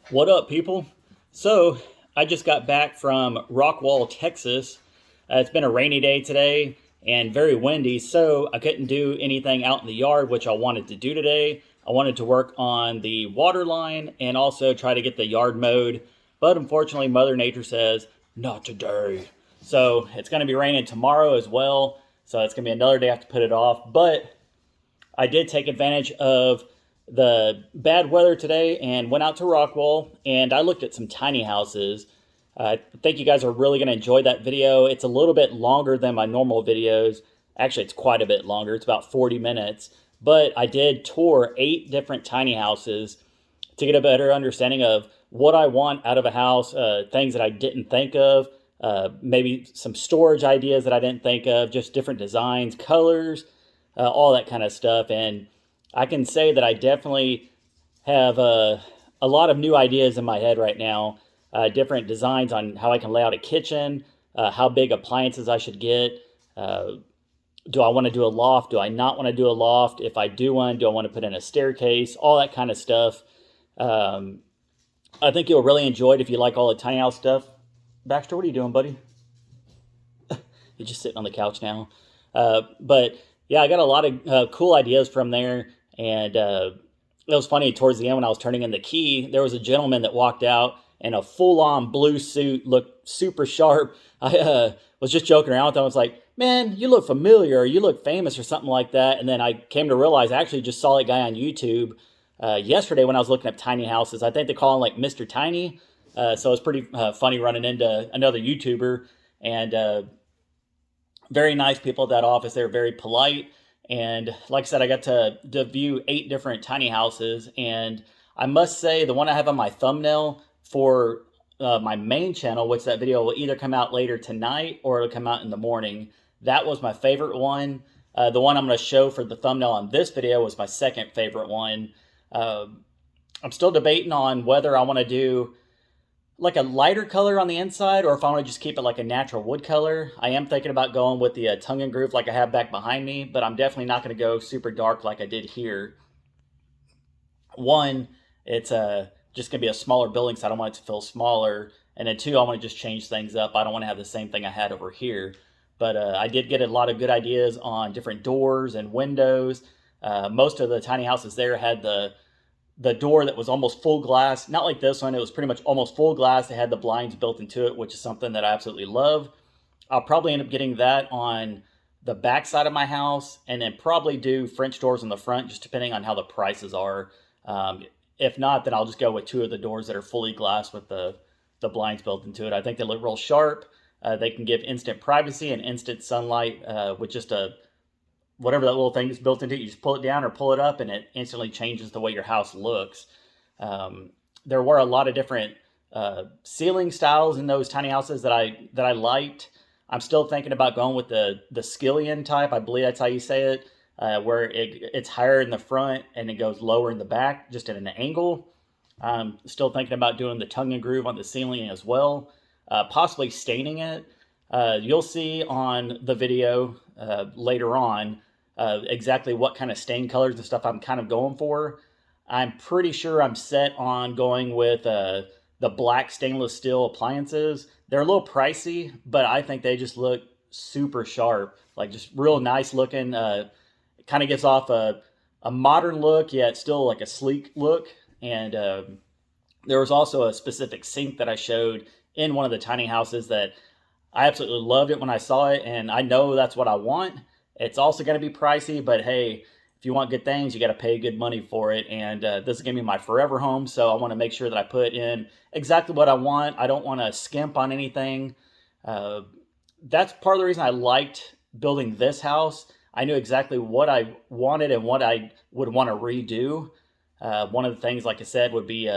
What up, people? So, I just got back from Rockwall, Texas. It's been a rainy day today and very windy, so I couldn't do anything out in the yard, which I wanted to do today. I wanted to work on the water line and also try to get the yard mowed, but unfortunately, Mother Nature says, not today. So, it's going to be raining tomorrow as well, so it's going to be another day I have to put it off. But I did take advantage of the bad weather today and went out to Rockwall and I looked at some tiny houses. I think you guys are really going to enjoy that video. It's a little bit longer than my normal videos. Actually, it's quite a bit longer. It's about 40 minutes. But I did tour 8 different tiny houses to get a better understanding of what I want out of a house, things that I didn't think of, maybe some storage ideas that I didn't think of, just different designs, colors, all that kind of stuff. And I can say that I definitely have a lot of new ideas in my head right now, different designs on how I can lay out a kitchen, how big appliances I should get. Uh, do I want to do a loft? Do I not want to do a loft? If I do one, do I want to put in a staircase? All that kind of stuff. Um, I think you'll really enjoy it if you like all the tiny house stuff. Baxter, what are you doing, buddy? You're just sitting on the couch now. But yeah, I got a lot of cool ideas from there. And it was funny towards the end when I was turning in the key, there was a gentleman that walked out in a full on blue suit, looked super sharp. I was just joking around with him. I was like, man, you look familiar, or you look famous, or something like that. And then I came to realize I actually just saw that guy on YouTube yesterday when I was looking up tiny houses. I think they call him like Mr. Tiny. So it was pretty funny running into another YouTuber. And very nice people at that office. They were very polite. And like I said, I got to view 8 different tiny houses. And I must say, the one I have on my thumbnail for my main channel, which that video will either come out later tonight or it'll come out in the morning, that was my favorite one. The one I'm going to show for the thumbnail on this video was my second favorite one. Uh, I'm still debating on whether I want to do like a lighter color on the inside or if I want to just keep it like a natural wood color. I am thinking about going with the tongue and groove like I have back behind me, but I'm definitely not going to go super dark like I did here. One, it's just going to be a smaller building, so I don't want it to feel smaller. And then two, I want to just change things up. I don't want to have the same thing I had over here. But I did get a lot of good ideas on different doors and windows. Most of the tiny houses there had the door that was almost full glass. Not like this one, it was pretty much almost full glass. They had the blinds built into it, which is something that I absolutely love. I'll probably end up getting that on the back side of my house and then probably do French doors on the front, just depending on how the prices are. If not, then I'll just go with 2 of the doors that are fully glass with the blinds built into it. I think they look real sharp. They can give instant privacy and instant sunlight with just a whatever that little thing is built into it. You just pull it down or pull it up, and it instantly changes the way your house looks. There were a lot of different ceiling styles in those tiny houses that I liked. I'm still thinking about going with the skillion type. I believe that's how you say it, where it's higher in the front and it goes lower in the back, just at an angle. I'm still thinking about doing the tongue and groove on the ceiling as well, possibly staining it. You'll see on the video later on exactly what kind of stain colors and stuff I'm kind of going for. I'm pretty sure I'm set on going with the black stainless steel appliances. They're a little pricey, but I think they just look super sharp, like just real nice looking. It kind of gives off a modern look, yet still like a sleek look. And there was also a specific sink that I showed in one of the tiny houses that I absolutely loved it when I saw it, and I know that's what I want. It's also going to be pricey, but hey, if you want good things, you got to pay good money for it. And this is going to be my forever home, so I want to make sure that I put in exactly what I want. I don't want to skimp on anything. Uh, that's part of the reason I liked building this house. I knew exactly what I wanted and what I would want to redo. One of the things, like I said, would be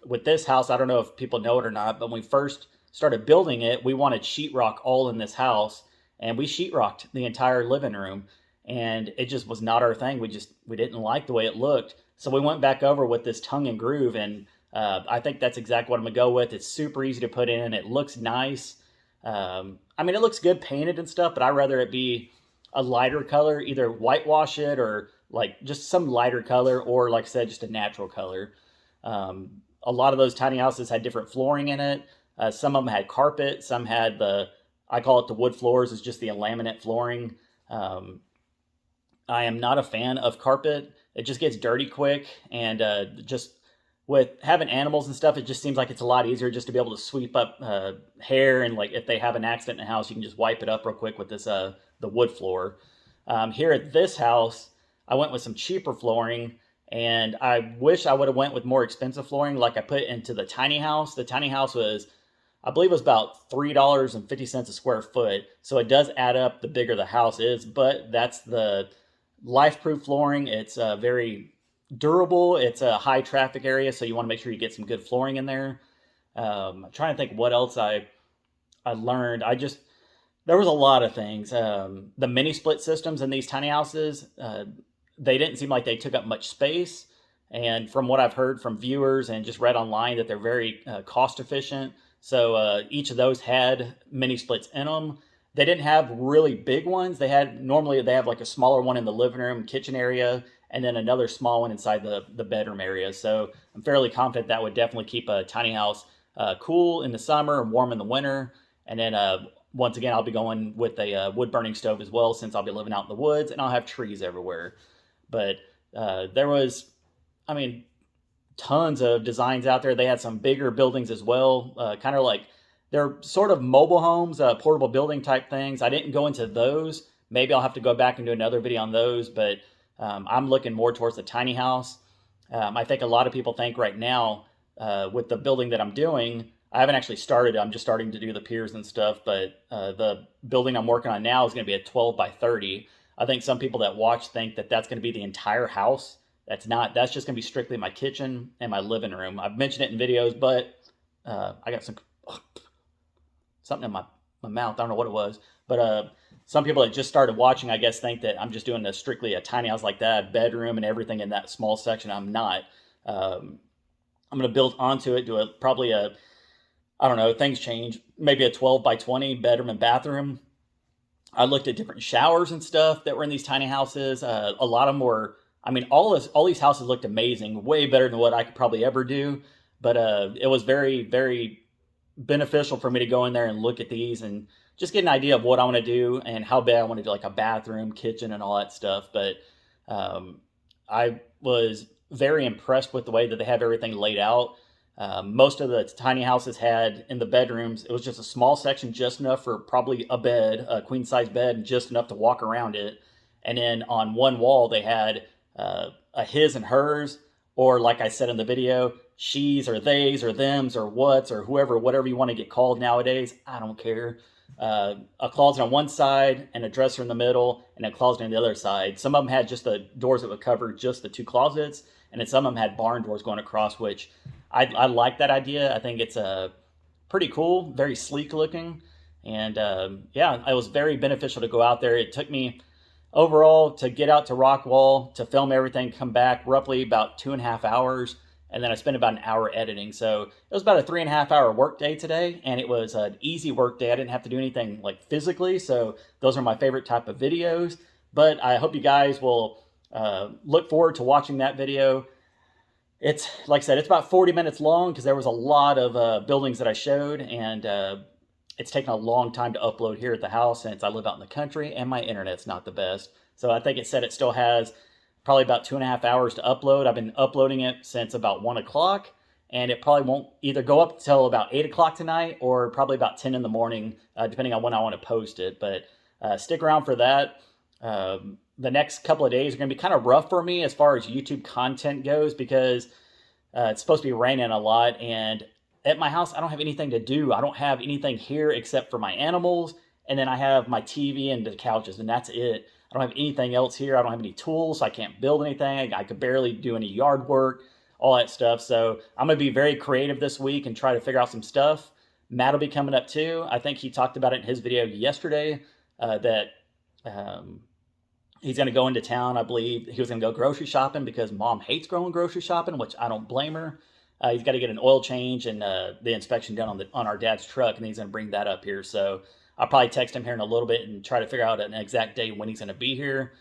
with this house. I don't know if people know it or not, but when we first started building it, we wanted sheetrock all in this house, and we sheetrocked the entire living room, and it just was not our thing. We didn't like the way it looked, so we went back over with this tongue and groove, and I think that's exactly what I'm gonna go with. It's super easy to put in. It looks nice. I mean, it looks good painted and stuff, but I'd rather it be a lighter color, either whitewash it or like just some lighter color, or like I said, just a natural color. a lot of those tiny houses had different flooring in it. Some of them had carpet. Some had I call it the wood floors. It's just the laminate flooring. Um, I am not a fan of carpet. It just gets dirty quick, and just with having animals and stuff, it just seems like it's a lot easier just to be able to sweep up hair, and like if they have an accident in the house, you can just wipe it up real quick with this the wood floor. Here at this house, I went with some cheaper flooring, and I wish I would have went with more expensive flooring, like I put into the tiny house. The tiny house was, I believe, it was about $3.50 a square foot. So it does add up the bigger the house is, but that's the life-proof flooring. It's very durable. It's a high traffic area, so you want to make sure you get some good flooring in there. I'm trying to think what else I learned. There was a lot of things. The mini split systems in these tiny houses, they didn't seem like they took up much space. And from what I've heard from viewers and just read online, that they're very cost efficient. So each of those had mini splits in them. They didn't have really big ones. Normally they have like a smaller one in the living room, kitchen area, and then another small one inside the bedroom area. So I'm fairly confident that would definitely keep a tiny house cool in the summer and warm in the winter. And then once again, I'll be going with a wood burning stove as well, since I'll be living out in the woods and I'll have trees everywhere. But there was, I mean, tons of designs out there. They had some bigger buildings as well, kind of like they're sort of mobile homes, portable building type things. I didn't go into those. Maybe I'll have to go back and do another video on those, but I'm looking more towards the tiny house. I think a lot of people think right now, with the building that I'm doing, I haven't actually started. I'm just starting to do the piers and stuff, but the building I'm working on now is going to be a 12 by 30. I think some people that watch think that that's going to be the entire house. That's not. That's just going to be strictly my kitchen and my living room. I've mentioned it in videos, but I got something in my mouth. I don't know what it was, but some people that just started watching, I guess, think that I'm just doing strictly a tiny house like that, bedroom and everything in that small section. I'm not. I'm going to build onto it, do probably a, I don't know, things change, maybe a 12 by 20 bedroom and bathroom. I looked at different showers and stuff that were in these tiny houses. A lot of them were, I mean, all these houses looked amazing, way better than what I could probably ever do. But it was very, very beneficial for me to go in there and look at these and just get an idea of what I want to do and how bad I want to do, like a bathroom, kitchen, and all that stuff. But I was very impressed with the way that they have everything laid out. Most of the tiny houses had in the bedrooms, it was just a small section, just enough for probably a bed, a queen size bed, and just enough to walk around it. And then on one wall, they had a his and hers, or like I said in the video, she's or they's or them's or what's or whoever, whatever you want to get called nowadays. I don't care. A closet on one side and a dresser in the middle and a closet on the other side. Some of them had just the doors that would cover just the two closets, and then some of them had barn doors going across, which I like that idea. I think it's pretty cool, very sleek looking. And yeah, it was very beneficial to go out there. It took me overall to get out to Rockwall to film everything, come back roughly about 2.5 hours. And then I spent about an hour editing. So it was about a 3.5 hour work day today. And it was an easy work day. I didn't have to do anything like physically. So those are my favorite type of videos. But I hope you guys will look forward to watching that video. It's, like I said, it's about 40 minutes long because there was a lot of buildings that I showed, and it's taken a long time to upload here at the house since I live out in the country and my internet's not the best. So I think it said it still has probably about 2.5 hours to upload. I've been uploading it since about 1 o'clock, and it probably won't either go up until about 8 o'clock tonight or probably about 10 in the morning, depending on when I want to post it. But stick around for that. The next couple of days are going to be kind of rough for me as far as YouTube content goes because it's supposed to be raining a lot, and at my house I don't have anything to do. I don't have anything here except for my animals, and then I have my TV and the couches, and that's it. I don't have anything else here. I don't have any tools, so I can't build anything. I could barely do any yard work, all that stuff. So I'm going to be very creative this week and try to figure out some stuff. Matt will be coming up too. I think he talked about it in his video yesterday, that he's going to go into town. I believe he was going to go grocery shopping because Mom hates going grocery shopping, which I don't blame her. He's got to get an oil change and the inspection done on our dad's truck, and he's going to bring that up here. So I'll probably text him here in a little bit and try to figure out an exact date when he's going to be here.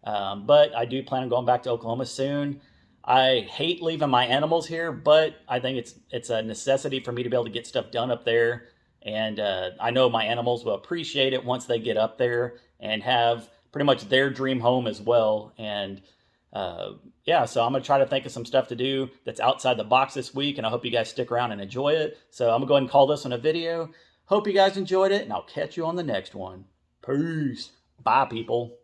But I do plan on going back to Oklahoma soon. I hate leaving my animals here, but I think it's a necessity for me to be able to get stuff done up there. And I know my animals will appreciate it once they get up there and have pretty much their dream home as well. And yeah, so I'm gonna try to think of some stuff to do that's outside the box this week, and I hope you guys stick around and enjoy it. So I'm gonna go ahead and call this one a video. Hope you guys enjoyed it, and I'll catch you on the next one. Peace. Bye, people.